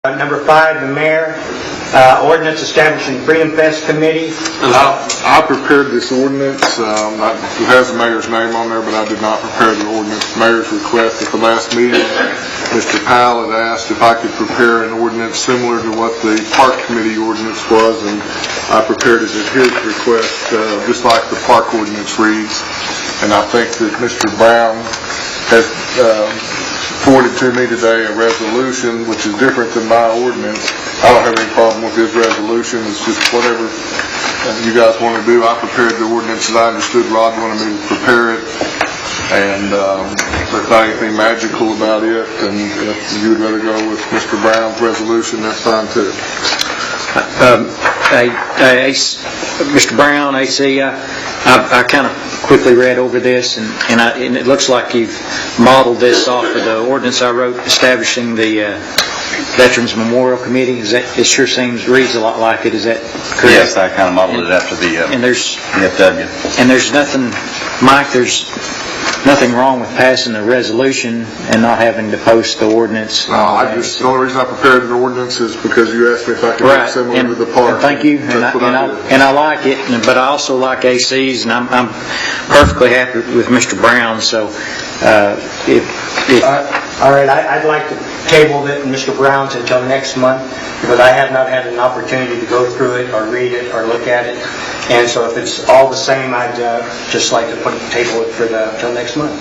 Number 5, the mayor, ordinance establishing Freedom Fest Committee. And I prepared this ordinance. It has the mayor's name on there, but I did not prepare the ordinance. Mayor's request at the last meeting, Mr. Powell had asked if I could prepare an ordinance similar to what the Park Committee ordinance was, and I prepared it at his request, just like the Park ordinance reads. And I think that Mr. Brown has forwarded to me today a resolution which is different than my ordinance. I don't have any problem with his resolution. It's just whatever you guys want to do. I prepared the ordinance as I understood Rod wanted me to prepare it, and there's not anything magical about it. And if you would rather go with Mr. Brown's resolution, that's fine too. Mr. Brown, AC, I kind of quickly read over this, and it looks like you've modeled this off of the ordinance I wrote establishing the Veterans Memorial Committee. It sure reads a lot like it. Is that correct? Yes, I kind of modeled it after the VFW. And there's nothing, Mike, there's nothing wrong with passing the resolution and not having to post the ordinance. The only reason I prepared an ordinance is because you asked me if I could make it similar to the Park. And thank you, and I like it, but I also like AC's, and I'm perfectly happy with Mr. Brown. So, all right, I'd like to table it, Mr. Brown's, until next month, because I have not had an opportunity to go through it or read it or look at it. And so if it's all the same, I'd just like to table it till next month.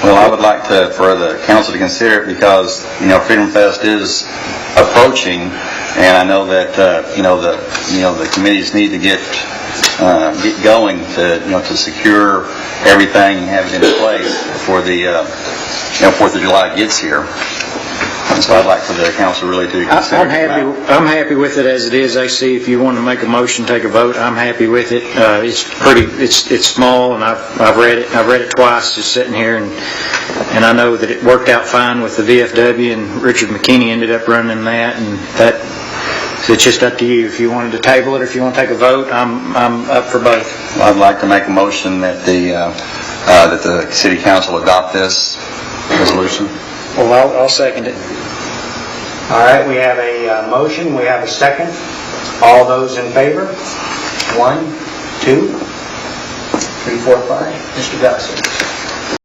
Well, I would like for the council to consider it because Freedom Fest is approaching, and I know that the committees need to get going to secure everything and have it in place before the 4th of July gets here. And so I'd like for the council really to consider. I'm happy with it as it is. AC, if you want to make a motion, take a vote. I'm happy with it. It's small, and I've read it. I've read it twice, just sitting here, and I know that it worked out fine with the VFW, and Richard McKinney ended up running that, and so it's just up to you if you wanted to table it or if you want to take a vote. I'm up for both. Well, I'd like to make a motion that the city council adopt this resolution. Well, I'll second it. All right, we have a motion. We have a second. All those in favor? 1, 2, 3, 4, 5. Mr. Gossett.